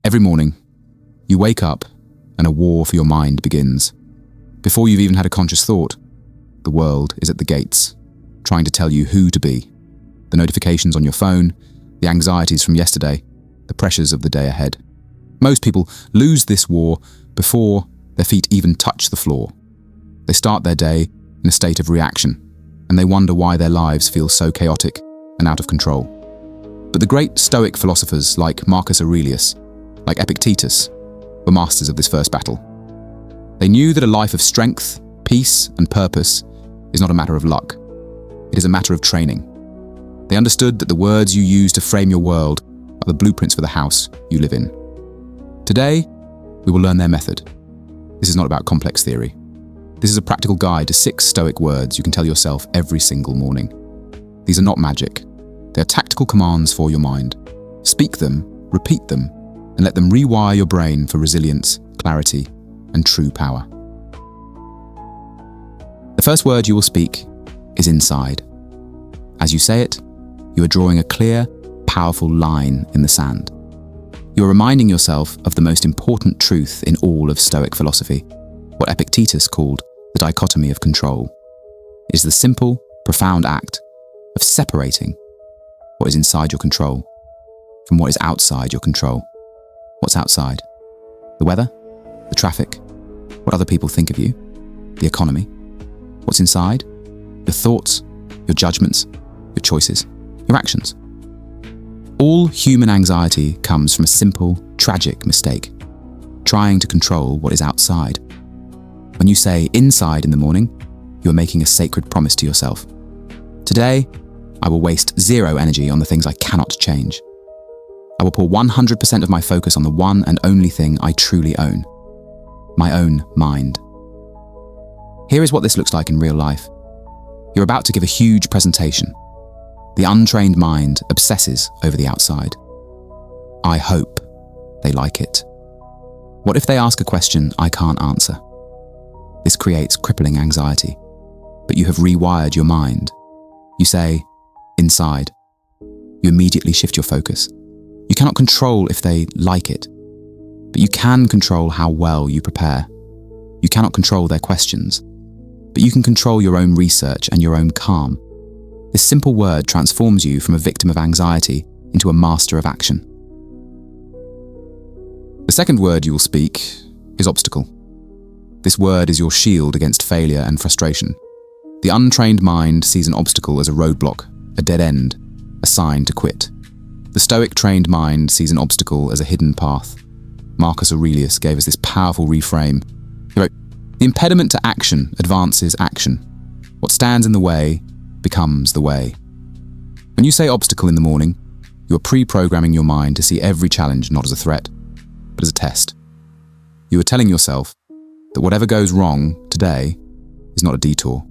Every morning, you wake up and a war for your mind begins. Before you've even had a conscious thought, the world is at the gates, trying to tell you who to be. The notifications on your phone, the anxieties from yesterday, the pressures of the day ahead. Most people lose this war before their feet even touch the floor. They start their day in a state of reaction, and they wonder why their lives feel so chaotic and out of control. But the great Stoic philosophers like Marcus Aurelius, like Epictetus, were masters of this first battle. They knew that a life of strength, peace, and purpose is not a matter of luck. It is a matter of training. They understood that the words you use to frame your world are the blueprints for the house you live in. Today, we will learn their method. This is not about complex theory. This is a practical guide to 6 Stoic words you can tell yourself every single morning. These are not magic. They are tactical commands for your mind. Speak them, repeat them, and let them rewire your brain for resilience, clarity, and true power. The first word you will speak is inside. As you say it, you are drawing a clear, powerful line in the sand. You are reminding yourself of the most important truth in all of Stoic philosophy, what Epictetus called the dichotomy of control. It is the simple, profound act of separating what is inside your control from what is outside your control. What's outside? The weather? The traffic? What other people think of you? The economy? What's inside? Your thoughts, your judgments, your choices, your actions. All human anxiety comes from a simple, tragic mistake, trying to control what is outside. When you say inside in the morning, you are making a sacred promise to yourself. Today, I will waste 0 energy on the things I cannot change. I will pour 100% of my focus on the one and only thing I truly own, my own mind. Here is what this looks like in real life. You're about to give a huge presentation. The untrained mind obsesses over the outside. I hope they like it. What if they ask a question I can't answer? This creates crippling anxiety, but you have rewired your mind. You say, inside. You immediately shift your focus. You cannot control if they like it, but you can control how well you prepare. You cannot control their questions, but you can control your own research and your own calm. This simple word transforms you from a victim of anxiety into a master of action. The second word you will speak is obstacle. This word is your shield against failure and frustration. The untrained mind sees an obstacle as a roadblock, a dead end, a sign to quit. The Stoic trained mind sees an obstacle as a hidden path. Marcus Aurelius gave us this powerful reframe. He wrote, "The impediment to action advances action. What stands in the way becomes the way." When you say obstacle in the morning, you are pre-programming your mind to see every challenge not as a threat, but as a test. You are telling yourself that whatever goes wrong today is not a detour.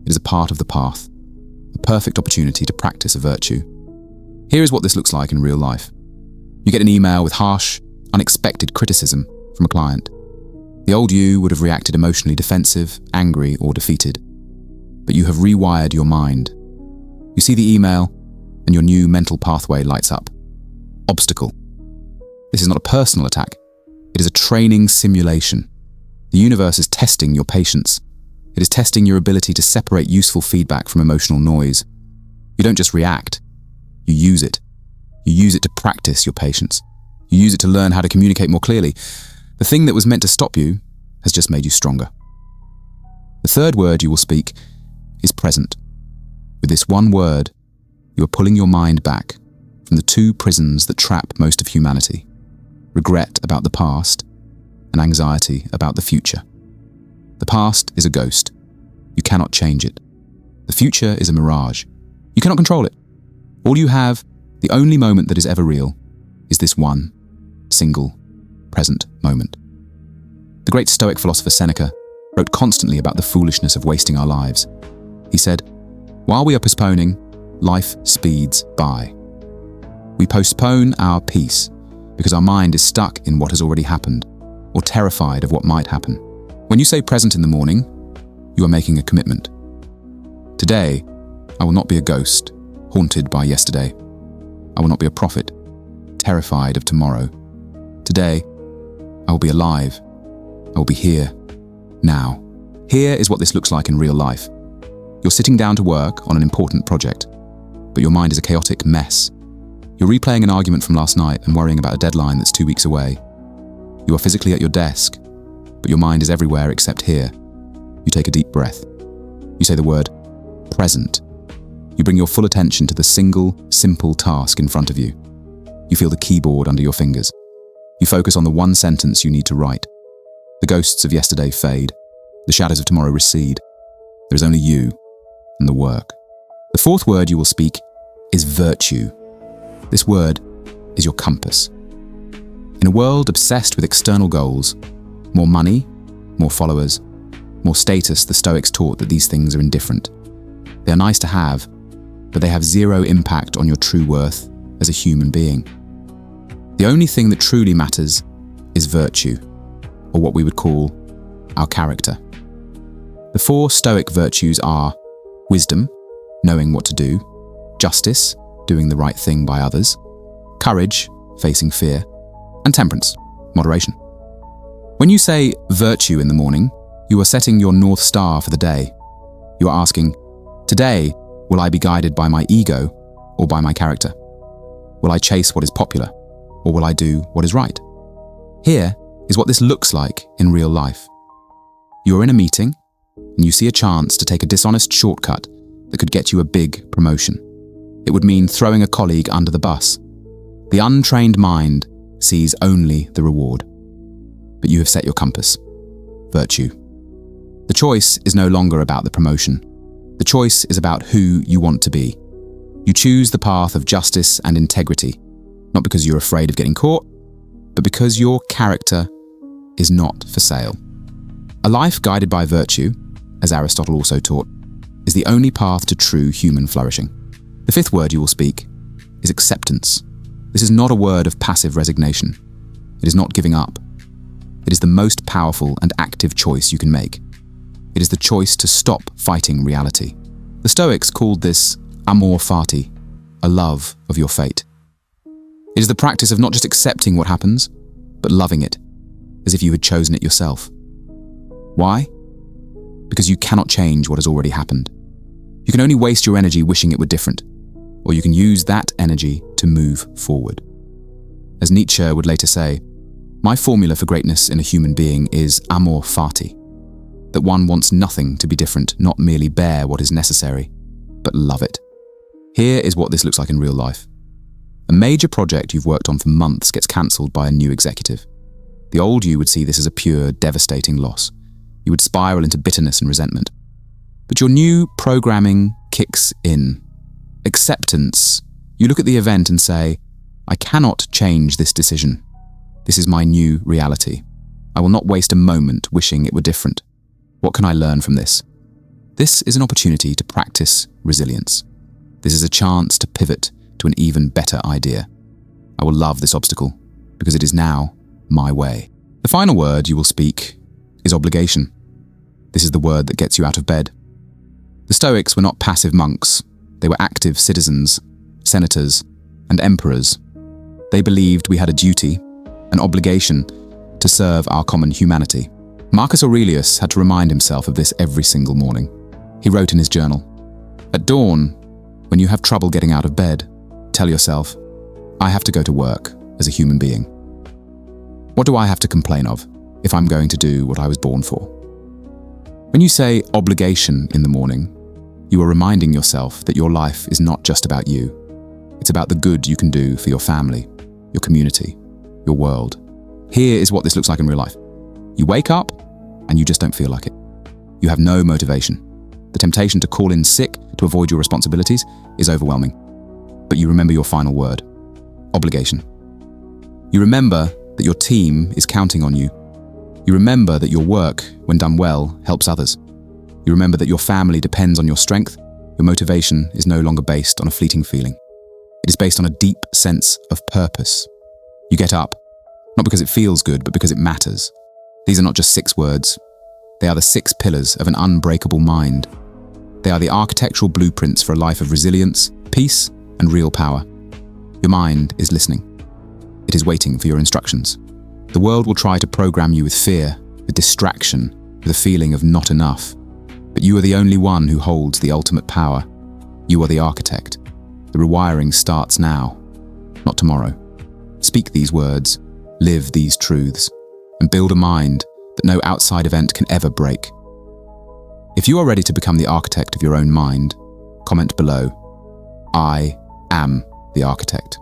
It is a part of the path, a perfect opportunity to practice a virtue. Here is what this looks like in real life. You get an email with harsh, unexpected criticism from a client. The old you would have reacted emotionally defensive, angry, or defeated. But you have rewired your mind. You see the email, and your new mental pathway lights up. Obstacle. This is not a personal attack. It is a training simulation. The universe is testing your patience. It is testing your ability to separate useful feedback from emotional noise. You don't just react. You use it. You use it to practice your patience. You use it to learn how to communicate more clearly. The thing that was meant to stop you has just made you stronger. The third word you will speak is present. With this one word, you are pulling your mind back from the 2 prisons that trap most of humanity: regret about the past and anxiety about the future. The past is a ghost. You cannot change it. The future is a mirage. You cannot control it. All you have, the only moment that is ever real, is this one, single, present moment. The great Stoic philosopher Seneca wrote constantly about the foolishness of wasting our lives. He said, "While we are postponing, life speeds by. We postpone our peace because our mind is stuck in what has already happened, or terrified of what might happen." When you say present in the morning, you are making a commitment. Today, I will not be a ghost, haunted by yesterday. I will not be a prophet, terrified of tomorrow. Today, I will be alive. I will be here, now. Here is what this looks like in real life. You're sitting down to work on an important project, but your mind is a chaotic mess. You're replaying an argument from last night and worrying about a deadline that's 2 weeks away. You are physically at your desk, but your mind is everywhere except here. You take a deep breath. You say the word present. You bring your full attention to the single, simple task in front of you. You feel the keyboard under your fingers. You focus on the one sentence you need to write. The ghosts of yesterday fade. The shadows of tomorrow recede. There is only you and the work. The fourth word you will speak is virtue. This word is your compass. In a world obsessed with external goals, more money, more followers, more status, the Stoics taught that these things are indifferent. They are nice to have, but they have zero impact on your true worth as a human being. The only thing that truly matters is virtue, or what we would call our character. The 4 Stoic virtues are wisdom, knowing what to do, justice, doing the right thing by others, courage, facing fear, and temperance, moderation. When you say virtue in the morning, you are setting your North Star for the day. You are asking, today, will I be guided by my ego or by my character? Will I chase what is popular, or will I do what is right? Here is what this looks like in real life. You are in a meeting, and you see a chance to take a dishonest shortcut that could get you a big promotion. It would mean throwing a colleague under the bus. The untrained mind sees only the reward. But you have set your compass. Virtue. The choice is no longer about the promotion. The choice is about who you want to be. You choose the path of justice and integrity, not because you're afraid of getting caught, but because your character is not for sale. A life guided by virtue, as Aristotle also taught, is the only path to true human flourishing. The 5th word you will speak is acceptance. This is not a word of passive resignation. It is not giving up. It is the most powerful and active choice you can make. It is the choice to stop fighting reality. The Stoics called this amor fati, a love of your fate. It is the practice of not just accepting what happens, but loving it, as if you had chosen it yourself. Why? Because you cannot change what has already happened. You can only waste your energy wishing it were different, or you can use that energy to move forward. As Nietzsche would later say, my formula for greatness in a human being is amor fati, that one wants nothing to be different, not merely bear what is necessary, but love it. Here is what this looks like in real life. A major project you've worked on for months gets cancelled by a new executive. The old you would see this as a pure, devastating loss. You would spiral into bitterness and resentment. But your new programming kicks in. Acceptance. You look at the event and say, I cannot change this decision. This is my new reality. I will not waste a moment wishing it were different. What can I learn from this? This is an opportunity to practice resilience. This is a chance to pivot to an even better idea. I will love this obstacle because it is now my way. The final word you will speak is obligation. This is the word that gets you out of bed. The Stoics were not passive monks. They were active citizens, senators, and emperors. They believed we had a duty, an obligation, to serve our common humanity. Marcus Aurelius had to remind himself of this every single morning. He wrote in his journal, at dawn, when you have trouble getting out of bed, tell yourself, I have to go to work as a human being. What do I have to complain of if I'm going to do what I was born for? When you say obligation in the morning, you are reminding yourself that your life is not just about you. It's about the good you can do for your family, your community, your world. Here is what this looks like in real life. You wake up and you just don't feel like it. You have no motivation. The temptation to call in sick to avoid your responsibilities is overwhelming. But you remember your final word, obligation. You remember that your team is counting on you. You remember that your work, when done well, helps others. You remember that your family depends on your strength. Your motivation is no longer based on a fleeting feeling. It is based on a deep sense of purpose. You get up, not because it feels good, but because it matters. These are not just 6 words. They are the 6 pillars of an unbreakable mind. They are the architectural blueprints for a life of resilience, peace, and real power. Your mind is listening. It is waiting for your instructions. The world will try to program you with fear, with distraction, with a feeling of not enough. But you are the only one who holds the ultimate power. You are the architect. The rewiring starts now, not tomorrow. Speak these words, live these truths, and build a mind that no outside event can ever break. If you are ready to become the architect of your own mind, comment below, I am the architect.